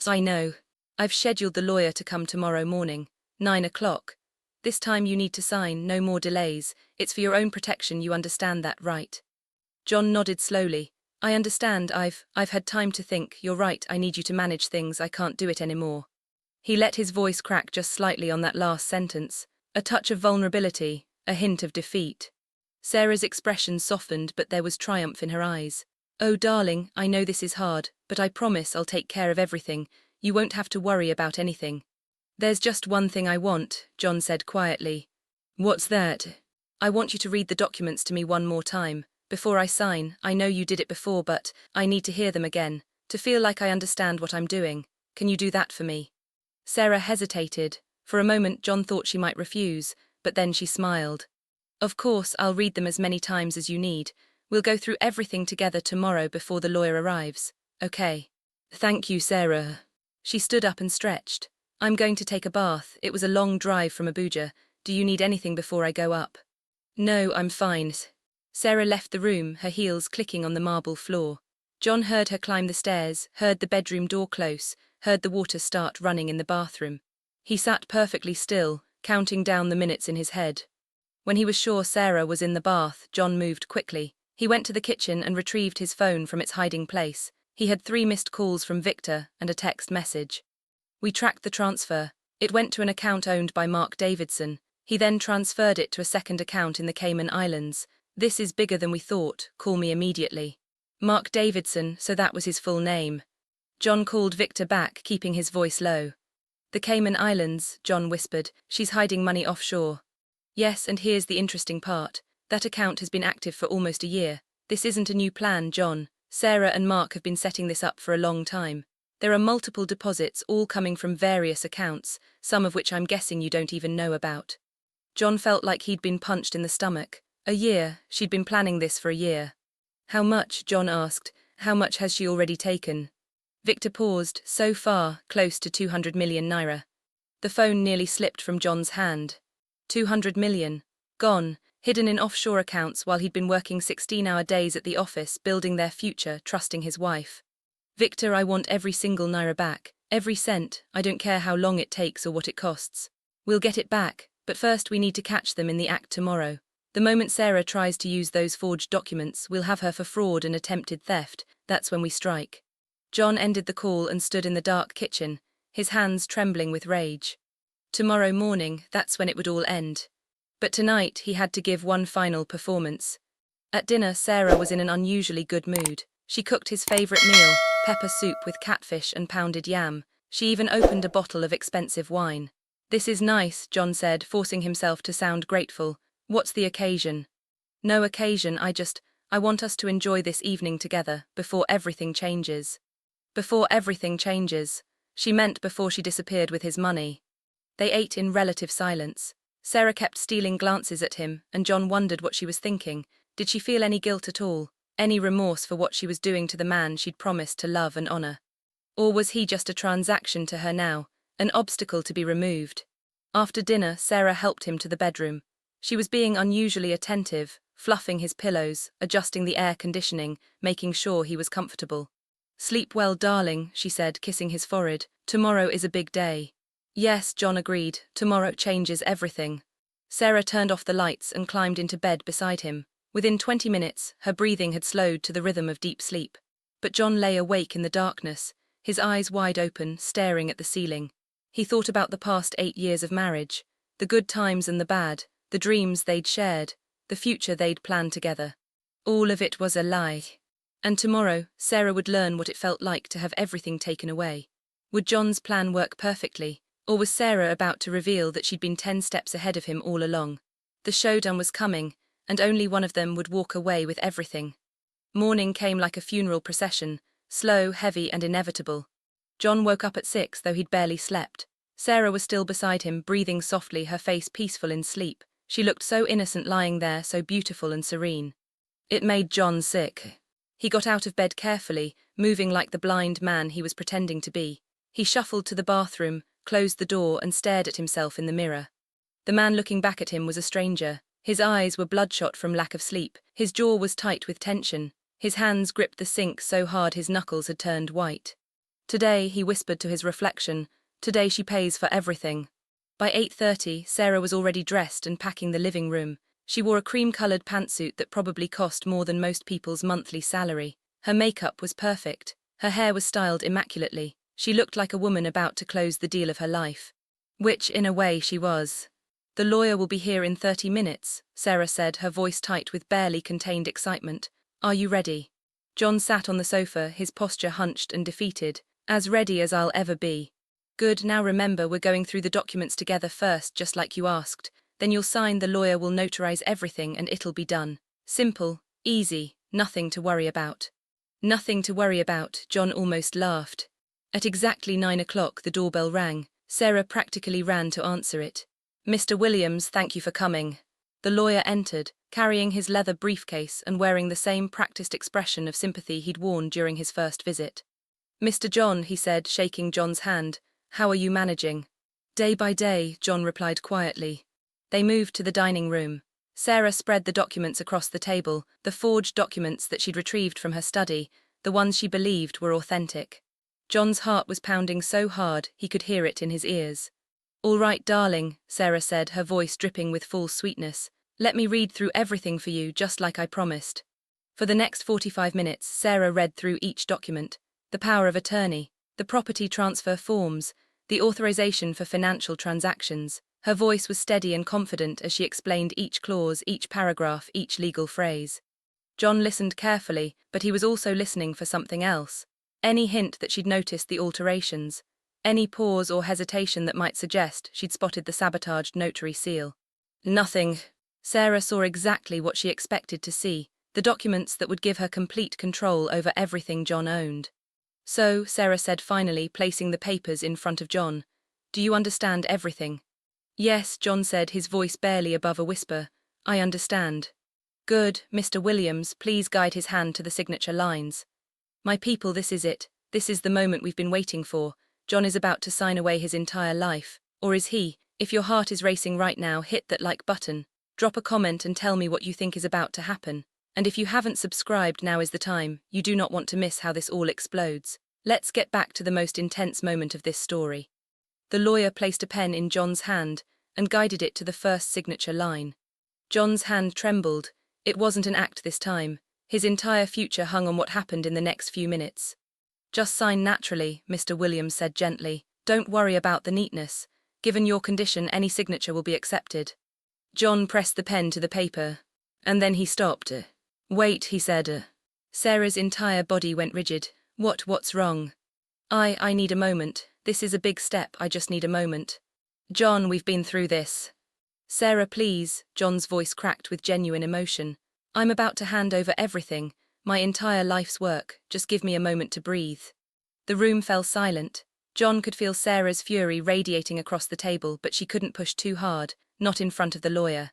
I know. I've scheduled the lawyer to come tomorrow morning, 9 o'clock. This time you need to sign, no more delays. It's for your own protection, you understand that, right? John nodded slowly. I understand, I've had time to think. You're right, I need you to manage things, I can't do it anymore. He let his voice crack just slightly on that last sentence, a touch of vulnerability, a hint of defeat. Sarah's expression softened, but there was triumph in her eyes. Oh, darling, I know this is hard, but I promise I'll take care of everything. You won't have to worry about anything. There's just one thing I want, John said quietly. What's that? I want you to read the documents to me one more time. Before I sign, I know you did it before, but I need to hear them again, to feel like I understand what I'm doing. Can you do that for me? Sarah hesitated. For a moment John thought she might refuse, but then she smiled. Of course, I'll read them as many times as you need. We'll go through everything together tomorrow before the lawyer arrives. Okay. Thank you, Sarah. She stood up and stretched. I'm going to take a bath. It was a long drive from Abuja. Do you need anything before I go up? No, I'm fine. Sarah left the room, her heels clicking on the marble floor. John heard her climb the stairs, heard the bedroom door close, heard the water start running in the bathroom. He sat perfectly still, counting down the minutes in his head. When he was sure Sarah was in the bath, John moved quickly. He went to the kitchen and retrieved his phone from its hiding place. He had 3 missed calls from Victor and a text message. We tracked the transfer. It went to an account owned by Mark Davidson. He then transferred it to a second account in the Cayman Islands. This is bigger than we thought. Call me immediately. Mark Davidson, so that was his full name. John called Victor back, keeping his voice low. The Cayman Islands, John whispered. She's hiding money offshore. Yes, and here's the interesting part. That account has been active for almost a year. This isn't a new plan, John. Sarah and Mark have been setting this up for a long time. There are multiple deposits, all coming from various accounts, some of which I'm guessing you don't even know about. John felt like he'd been punched in the stomach. A year, she'd been planning this for a year. How much, John asked. How much has she already taken? Victor paused. So far, close to 200 million naira. The phone nearly slipped from John's hand. 200 million. Gone, hidden in offshore accounts while he'd been working 16-hour days at the office, building their future, trusting his wife. Victor, I want every single naira back. Every cent. I don't care how long it takes or what it costs. We'll get it back, but first we need to catch them in the act tomorrow. The moment Sarah tries to use those forged documents, we'll have her for fraud and attempted theft. That's when we strike. John ended the call and stood in the dark kitchen, his hands trembling with rage. Tomorrow morning, that's when it would all end. But tonight he had to give one final performance. At dinner, Sarah was in an unusually good mood. She cooked his favorite meal, pepper soup with catfish and pounded yam. She even opened a bottle of expensive wine. This is nice, John said, forcing himself to sound grateful. What's the occasion? No occasion, I want us to enjoy this evening together, before everything changes. Before everything changes. She meant before she disappeared with his money. They ate in relative silence. Sarah kept stealing glances at him, and John wondered what she was thinking. Did she feel any guilt at all? Any remorse for what she was doing to the man she'd promised to love and honor? Or was he just a transaction to her now, an obstacle to be removed? After dinner, Sarah helped him to the bedroom. She was being unusually attentive, fluffing his pillows, adjusting the air conditioning, making sure he was comfortable. "Sleep well, darling," she said, kissing his forehead. "Tomorrow is a big day." "Yes," John agreed. "Tomorrow changes everything." Sarah turned off the lights and climbed into bed beside him. Within 20 minutes, her breathing had slowed to the rhythm of deep sleep. But John lay awake in the darkness, his eyes wide open, staring at the ceiling. He thought about the past 8 years of marriage, the good times and the bad, the dreams they'd shared, the future they'd planned together. All of it was a lie. And tomorrow, Sarah would learn what it felt like to have everything taken away. Would John's plan work perfectly, or was Sarah about to reveal that she'd been 10 steps ahead of him all along? The showdown was coming, and only one of them would walk away with everything. Morning came like a funeral procession, slow, heavy, and inevitable. John woke up at 6, though he'd barely slept. Sarah was still beside him, breathing softly, her face peaceful in sleep. She looked so innocent lying there, so beautiful and serene. It made John sick. He got out of bed carefully, moving like the blind man he was pretending to be. He shuffled to the bathroom, closed the door, and stared at himself in the mirror. The man looking back at him was a stranger. His eyes were bloodshot from lack of sleep. His jaw was tight with tension. His hands gripped the sink so hard his knuckles had turned white. "Today," he whispered to his reflection, "today she pays for everything." By 8:30, Sarah was already dressed and packing the living room. She wore a cream-colored pantsuit that probably cost more than most people's monthly salary. Her makeup was perfect. Her hair was styled immaculately. She looked like a woman about to close the deal of her life. Which, in a way, she was. "The lawyer will be here in 30 minutes, Sarah said, her voice tight with barely contained excitement. "Are you ready?" John sat on the sofa, his posture hunched and defeated. "As ready as I'll ever be." "Good, now remember, we're going through the documents together first, just like you asked. Then you'll sign, the lawyer will notarize everything, and it'll be done. Simple, easy, nothing to worry about." "Nothing to worry about," John almost laughed. At exactly 9 o'clock, the doorbell rang. Sarah practically ran to answer it. "Mr. Williams, thank you for coming." The lawyer entered, carrying his leather briefcase and wearing the same practiced expression of sympathy he'd worn during his first visit. "Mr. John," he said, shaking John's hand, "how are you managing?" "Day by day," John replied quietly. They moved to the dining room. Sarah spread the documents across the table, the forged documents that she'd retrieved from her study, the ones she believed were authentic. John's heart was pounding so hard he could hear it in his ears. "All right, darling," Sarah said, her voice dripping with full sweetness. "Let me read through everything for you, just like I promised." For the next 45 minutes, Sarah read through each document: the power of attorney, the property transfer forms, the authorization for financial transactions. Her voice was steady and confident as she explained each clause, each paragraph, each legal phrase. John listened carefully, but he was also listening for something else. Any hint that she'd noticed the alterations. Any pause or hesitation that might suggest she'd spotted the sabotaged notary seal. Nothing. Sarah saw exactly what she expected to see, the documents that would give her complete control over everything John owned. "So," Sarah said finally, placing the papers in front of John, "do you understand everything?" "Yes," John said, his voice barely above a whisper. "I understand." "Good, Mr. Williams, please guide his hand to the signature lines." "My people, this is it. This is the moment we've been waiting for. John is about to sign away his entire life. Or is he? If your heart is racing right now, hit that like button. Drop a comment and tell me what you think is about to happen. And if you haven't subscribed, now is the time. You do not want to miss how this all explodes. Let's get back to the most intense moment of this story." The lawyer placed a pen in John's hand and guided it to the first signature line. John's hand trembled. It wasn't an act this time. His entire future hung on what happened in the next few minutes. "Just sign naturally," Mr. Williams said gently. "Don't worry about the neatness. Given your condition, any signature will be accepted." John pressed the pen to the paper, and then he stopped. "Wait," he said. Sarah's entire body went rigid. What's wrong?" I need a moment. This is a big step, I just need a moment." "John, we've been through this." "Sarah, please," John's voice cracked with genuine emotion. "I'm about to hand over everything, my entire life's work, just give me a moment to breathe." The room fell silent. John could feel Sarah's fury radiating across the table, but she couldn't push too hard, not in front of the lawyer.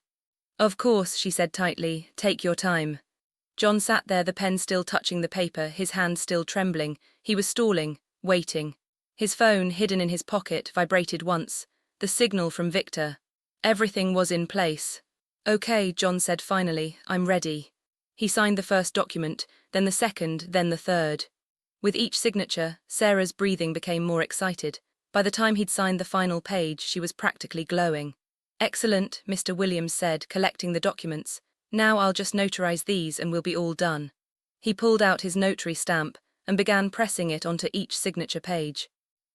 "Of course," she said tightly, "take your time." John sat there, the pen still touching the paper, his hand still trembling. He was stalling, waiting. His phone, hidden in his pocket, vibrated once. The signal from Victor. Everything was in place. "Okay," John said finally, "I'm ready." He signed the first document, then the second, then the third. With each signature, Sarah's breathing became more excited. By the time he'd signed the final page, she was practically glowing. "Excellent," Mr. Williams said, collecting the documents. "Now I'll just notarize these and we'll be all done." He pulled out his notary stamp and began pressing it onto each signature page.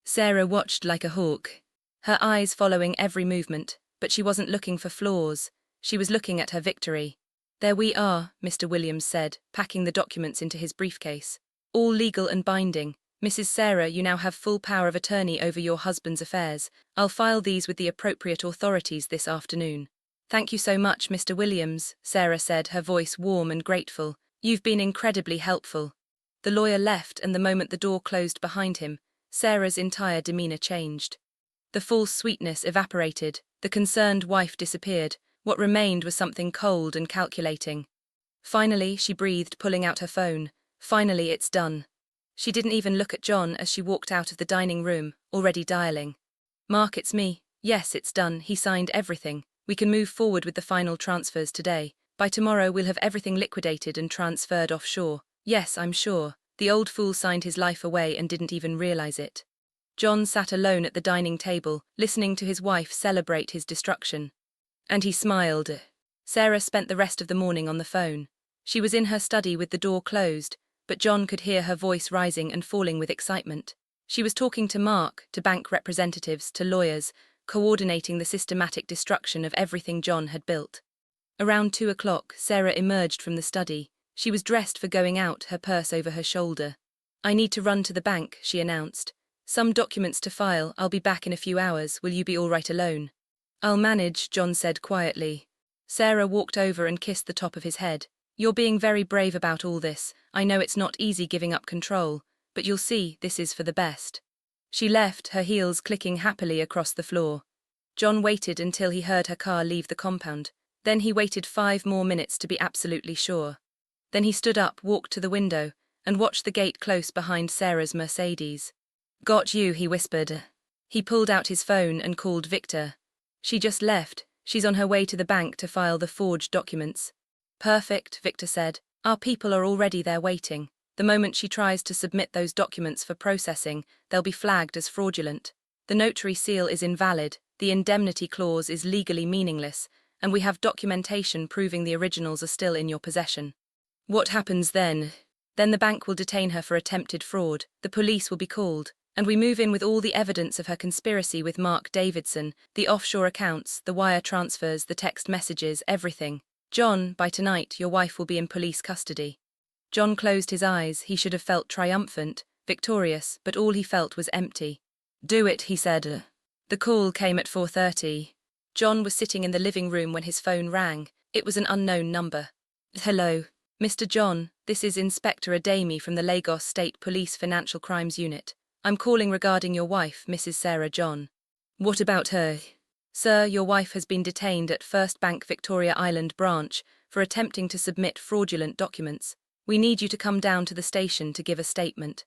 Sarah watched like a hawk, her eyes following every movement, but she wasn't looking for flaws. She was looking at her victory. "There we are," Mr. Williams said, packing the documents into his briefcase. "All legal and binding. Mrs. Sarah, you now have full power of attorney over your husband's affairs. I'll file these with the appropriate authorities this afternoon." "Thank you so much, Mr. Williams," Sarah said, her voice warm and grateful. "You've been incredibly helpful." The lawyer left, and the moment the door closed behind him, Sarah's entire demeanor changed. The false sweetness evaporated, the concerned wife disappeared. What remained was something cold and calculating. "Finally," she breathed, pulling out her phone. "Finally, it's done." She didn't even look at John as she walked out of the dining room, already dialing. "Mark, it's me. Yes, it's done. He signed everything. We can move forward with the final transfers today. By tomorrow we'll have everything liquidated and transferred offshore. Yes, I'm sure. The old fool signed his life away and didn't even realize it." John sat alone at the dining table, listening to his wife celebrate his destruction. And he smiled. Sarah spent the rest of the morning on the phone. She was in her study with the door closed, but John could hear her voice rising and falling with excitement. She was talking to Mark, to bank representatives, to lawyers, coordinating the systematic destruction of everything John had built. Around 2 o'clock, Sarah emerged from the study. She was dressed for going out, her purse over her shoulder. "I need to run to the bank," she announced. "Some documents to file. I'll be back in a few hours. Will you be all right alone?" "I'll manage," John said quietly. Sarah walked over and kissed the top of his head. "You're being very brave about all this. I know it's not easy giving up control, but you'll see, this is for the best." She left, her heels clicking happily across the floor. John waited until he heard her car leave the compound. Then he waited 5 more minutes to be absolutely sure. Then he stood up, walked to the window, and watched the gate close behind Sarah's Mercedes. "Got you," he whispered. He pulled out his phone and called Victor. "She just left. She's on her way to the bank to file the forged documents." "Perfect," Victor said. "Our people are already there waiting. The moment she tries to submit those documents for processing, they'll be flagged as fraudulent. The notary seal is invalid, the indemnity clause is legally meaningless, and we have documentation proving the originals are still in your possession." "What happens then?" "Then the bank will detain her for attempted fraud, the police will be called, and we move in with all the evidence of her conspiracy with Mark Davidson, the offshore accounts, the wire transfers, the text messages, everything. John, by tonight, your wife will be in police custody." John closed his eyes. He should have felt triumphant, victorious, but all he felt was empty. "Do it," he said. The call came at 4:30. John was sitting in the living room when his phone rang. It was an unknown number. "Hello, Mr. John, this is Inspector Ademi from the Lagos State Police Financial Crimes Unit. I'm calling regarding your wife, Mrs. Sarah John." "What about her?" "Sir, your wife has been detained at First Bank Victoria Island branch for attempting to submit fraudulent documents. We need you to come down to the station to give a statement."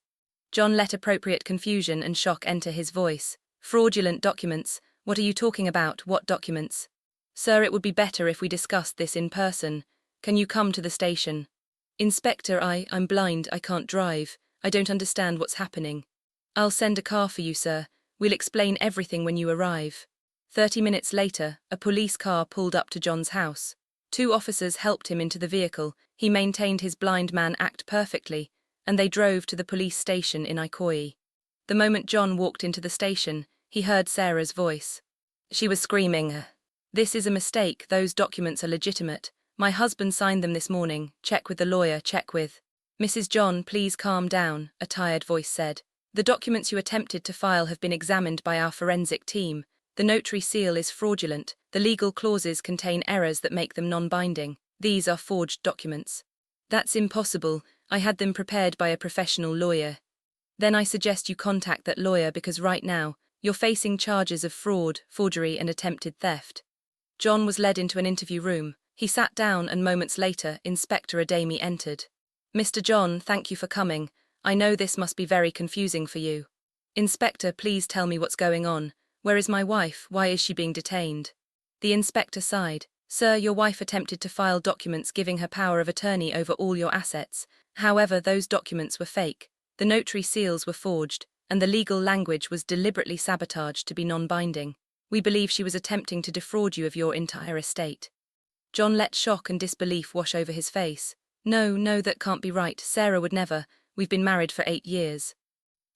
John let appropriate confusion and shock enter his voice. "Fraudulent documents? What are you talking about? What documents?" "Sir, it would be better if we discussed this in person. Can you come to the station?" "Inspector, I'm blind, I can't drive. I don't understand what's happening." "I'll send a car for you, sir. We'll explain everything when you arrive." 30 minutes later, a police car pulled up to John's house. 2 officers helped him into the vehicle. He maintained his blind man act perfectly, and they drove to the police station in Ikoyi. The moment John walked into the station, he heard Sarah's voice. She was screaming, "This is a mistake, those documents are legitimate. My husband signed them this morning. Check with the lawyer, check with—" "Mrs. John, please calm down," a tired voice said. "The documents you attempted to file have been examined by our forensic team. The notary seal is fraudulent. The legal clauses contain errors that make them non-binding. These are forged documents." "That's impossible. I had them prepared by a professional lawyer." Then I suggest you contact that lawyer because right now, you're facing charges of fraud, forgery, and attempted theft. John was led into an interview room. He sat down and moments later, Inspector Adami entered. Mr. John, thank you for coming. I know this must be very confusing for you. Inspector, please tell me what's going on. Where is my wife? Why is she being detained? The inspector sighed. Sir, your wife attempted to file documents giving her power of attorney over all your assets. However, those documents were fake. The notary seals were forged, and the legal language was deliberately sabotaged to be non-binding. We believe she was attempting to defraud you of your entire estate. John let shock and disbelief wash over his face. No, that can't be right. Sarah would never. We've been married for 8 years.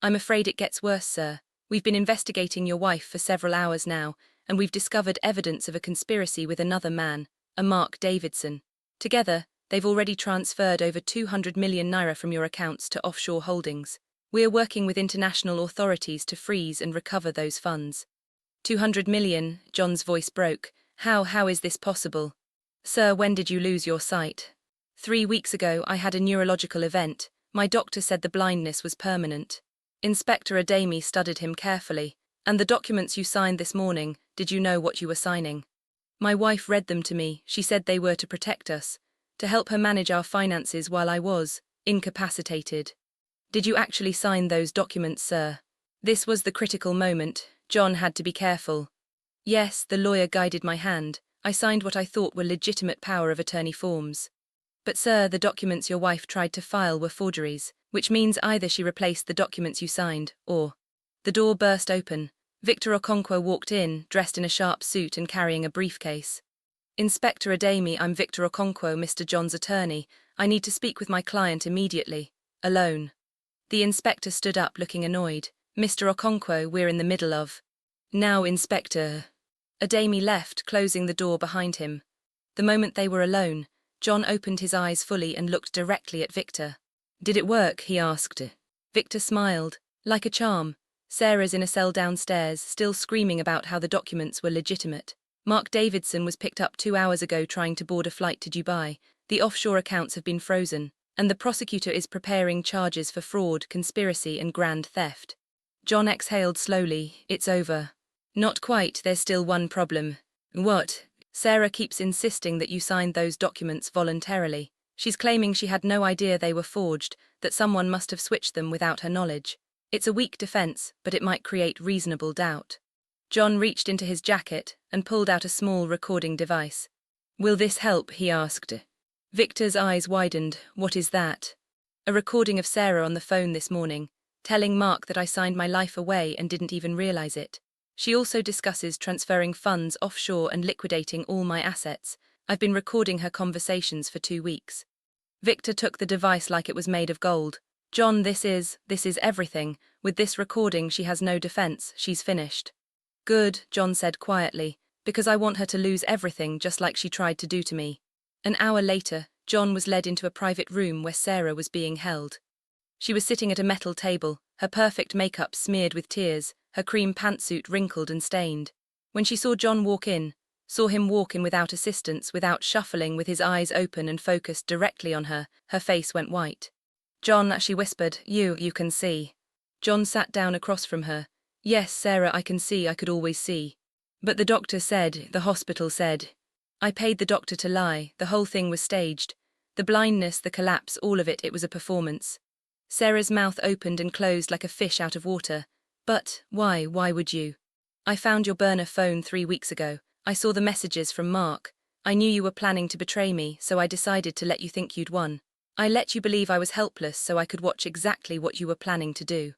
I'm afraid it gets worse, sir. We've been investigating your wife for several hours now, and we've discovered evidence of a conspiracy with another man, a Mark Davidson. Together, they've already transferred over 200 million naira from your accounts to offshore holdings. We're working with international authorities to freeze and recover those funds. 200 million, John's voice broke. How is this possible? Sir, when did you lose your sight? 3 weeks ago, I had a neurological event. My doctor said the blindness was permanent. Inspector Adami studied him carefully. And the documents you signed this morning, did you know what you were signing? My wife read them to me. She said they were to protect us, to help her manage our finances while I was incapacitated. Did you actually sign those documents, sir? This was the critical moment. John had to be careful. Yes, the lawyer guided my hand. I signed what I thought were legitimate power of attorney forms. But sir, the documents your wife tried to file were forgeries, which means either she replaced the documents you signed, or... The door burst open. Victor Okonkwo walked in, dressed in a sharp suit and carrying a briefcase. Inspector Adami, I'm Victor Okonkwo, Mr. John's attorney. I need to speak with my client immediately. Alone. The inspector stood up looking annoyed. Mr. Okonkwo, we're in the middle of... Now, Inspector... Adami left, closing the door behind him. The moment they were alone, John opened his eyes fully and looked directly at Victor. Did it work? He asked. Victor smiled. Like a charm. Sarah's in a cell downstairs, still screaming about how the documents were legitimate. Mark Davidson was picked up 2 hours ago trying to board a flight to Dubai. The offshore accounts have been frozen, and the prosecutor is preparing charges for fraud, conspiracy, and grand theft. John exhaled slowly. It's over. Not quite, there's still one problem. What? Sarah keeps insisting that you signed those documents voluntarily. She's claiming she had no idea they were forged, that someone must have switched them without her knowledge. It's a weak defense, but it might create reasonable doubt. John reached into his jacket and pulled out a small recording device. Will this help? He asked. Victor's eyes widened. What is that? A recording of Sarah on the phone this morning, telling Mark that I signed my life away and didn't even realize it. She also discusses transferring funds offshore and liquidating all my assets. I've been recording her conversations for 2 weeks. Victor took the device like it was made of gold. John, this is everything. With this recording, she has no defense. She's finished. Good, John said quietly, because I want her to lose everything just like she tried to do to me. An hour later, John was led into a private room where Sarah was being held. She was sitting at a metal table, her perfect makeup smeared with tears, her cream pantsuit wrinkled and stained. When she saw John walk in, saw him walk in without assistance, without shuffling, with his eyes open and focused directly on her, her face went white. John, she whispered, you can see. John sat down across from her. Yes, Sarah, I can see, I could always see. But the doctor said, the hospital said. I paid the doctor to lie, the whole thing was staged. The blindness, the collapse, all of it was a performance. Sarah's mouth opened and closed like a fish out of water. But, why would you? I found your burner phone 3 weeks ago. I saw the messages from Mark. I knew you were planning to betray me, so I decided to let you think you'd won. I let you believe I was helpless so I could watch exactly what you were planning to do.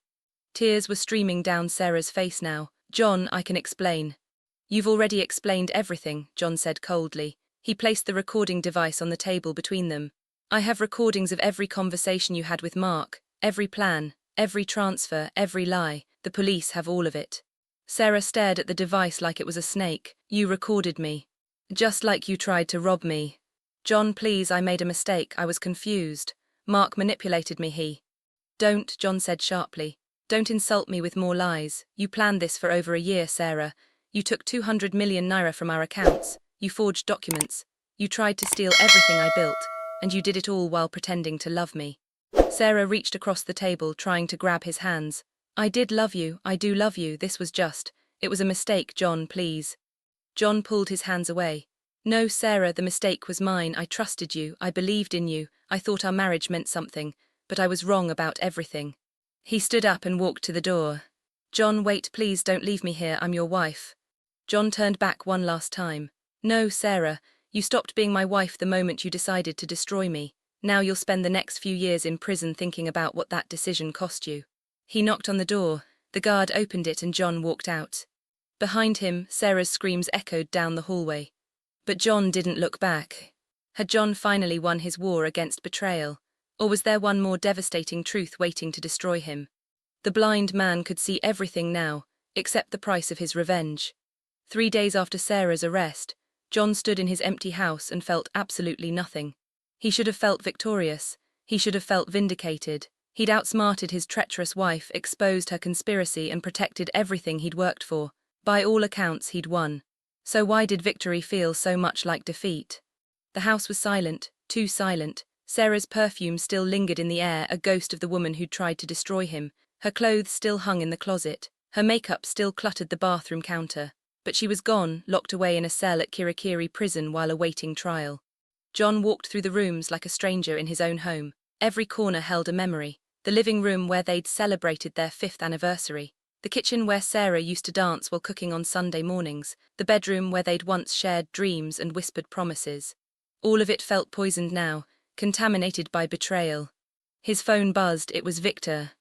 Tears were streaming down Sarah's face now. John, I can explain. You've already explained everything, John said coldly. He placed the recording device on the table between them. I have recordings of every conversation you had with Mark, every plan, every transfer, every lie. The police have all of it. Sarah stared at the device like it was a snake. You recorded me. Just like you tried to rob me. John, please, I made a mistake. I was confused. Mark manipulated me, Don't, John said sharply. Don't insult me with more lies. You planned this for over a year, Sarah. You took 200 million naira from our accounts. You forged documents. You tried to steal everything I built. And you did it all while pretending to love me. Sarah reached across the table, trying to grab his hands. I did love you, I do love you, it was a mistake, John, please. John pulled his hands away. No, Sarah, the mistake was mine. I trusted you, I believed in you, I thought our marriage meant something, but I was wrong about everything. He stood up and walked to the door. John, wait, please don't leave me here, I'm your wife. John turned back one last time. No, Sarah, you stopped being my wife the moment you decided to destroy me. Now you'll spend the next few years in prison thinking about what that decision cost you. He knocked on the door, the guard opened it and John walked out. Behind him, Sarah's screams echoed down the hallway. But John didn't look back. Had John finally won his war against betrayal? Or was there one more devastating truth waiting to destroy him? The blind man could see everything now, except the price of his revenge. 3 days after Sarah's arrest, John stood in his empty house and felt absolutely nothing. He should have felt victorious. He should have felt vindicated. He'd outsmarted his treacherous wife, exposed her conspiracy and protected everything he'd worked for. By all accounts, he'd won. So why did victory feel so much like defeat? The house was silent, too silent. Sarah's perfume still lingered in the air, a ghost of the woman who'd tried to destroy him. Her clothes still hung in the closet. Her makeup still cluttered the bathroom counter. But she was gone, locked away in a cell at Kirikiri prison while awaiting trial. John walked through the rooms like a stranger in his own home. Every corner held a memory. The living room where they'd celebrated their 5th anniversary. The kitchen where Sarah used to dance while cooking on Sunday mornings. The bedroom where they'd once shared dreams and whispered promises. All of it felt poisoned now, contaminated by betrayal. His phone buzzed, it was Victor.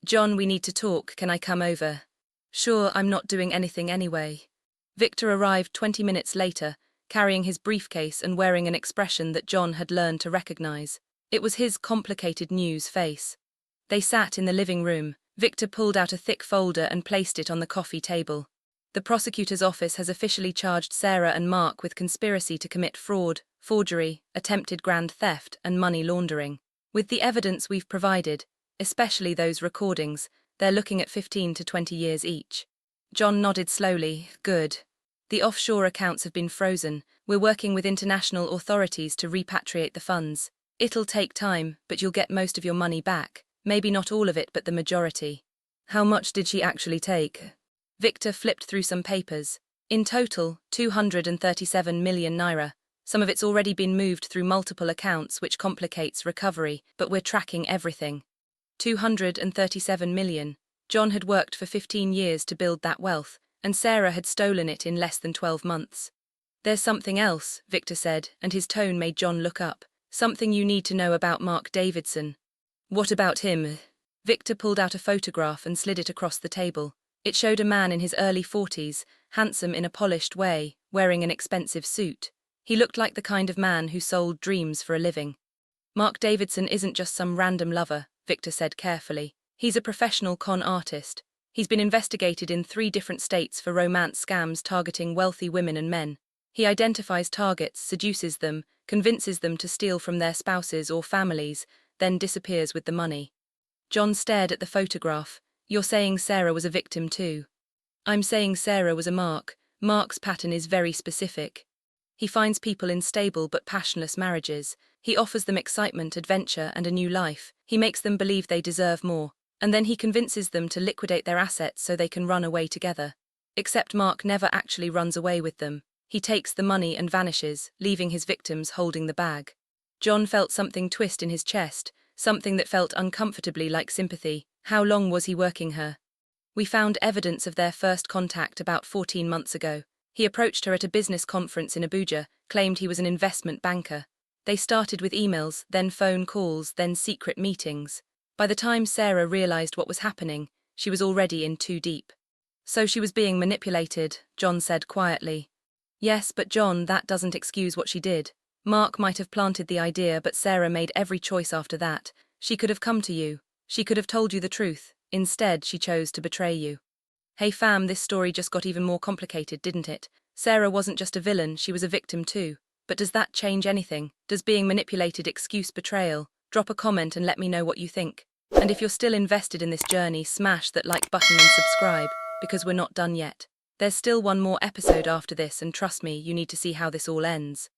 John, we need to talk, can I come over? Sure, I'm not doing anything anyway. Victor arrived 20 minutes later, carrying his briefcase and wearing an expression that John had learned to recognize. It was his complicated news face. They sat in the living room. Victor pulled out a thick folder and placed it on the coffee table. The prosecutor's office has officially charged Sarah and Mark with conspiracy to commit fraud, forgery, attempted grand theft, and money laundering. With the evidence we've provided, especially those recordings, they're looking at 15 to 20 years each. John nodded slowly. Good. The offshore accounts have been frozen. We're working with international authorities to repatriate the funds. It'll take time, but you'll get most of your money back. Maybe not all of it, but the majority. How much did she actually take? Victor flipped through some papers. In total, 237 million naira. Some of it's already been moved through multiple accounts, which complicates recovery, but we're tracking everything. 237 million. John had worked for 15 years to build that wealth, and Sarah had stolen it in less than 12 months. There's something else, Victor said, and his tone made John look up. Something you need to know about Mark Davidson. What about him? Victor pulled out a photograph and slid it across the table. It showed a man in his early 40s, handsome in a polished way, wearing an expensive suit. He looked like the kind of man who sold dreams for a living. Mark Davidson isn't just some random lover, Victor said carefully. He's a professional con artist. He's been investigated in 3 different states for romance scams targeting wealthy women and men. He identifies targets, seduces them, convinces them to steal from their spouses or families, then disappears with the money. John stared at the photograph. You're saying Sarah was a victim too? I'm saying Sarah was a mark. Mark's pattern is very specific. He finds people in stable but passionless marriages. He offers them excitement, adventure, and a new life. He makes them believe they deserve more. And then he convinces them to liquidate their assets so they can run away together. Except Mark never actually runs away with them. He takes the money and vanishes, leaving his victims holding the bag. John felt something twist in his chest, something that felt uncomfortably like sympathy. How long was he working her? We found evidence of their first contact about 14 months ago. He approached her at a business conference in Abuja, claimed he was an investment banker. They started with emails, then phone calls, then secret meetings. By the time Sarah realized what was happening, she was already in too deep. So she was being manipulated, John said quietly. Yes, but John, that doesn't excuse what she did. Mark might have planted the idea, but Sarah made every choice after that. She could have come to you. She could have told you the truth. Instead, she chose to betray you. Hey fam, this story just got even more complicated, didn't it? Sarah wasn't just a villain, she was a victim too. But does that change anything? Does being manipulated excuse betrayal? Drop a comment and let me know what you think. And if you're still invested in this journey, smash that like button and subscribe, because we're not done yet. There's still one more episode after this, and trust me, you need to see how this all ends.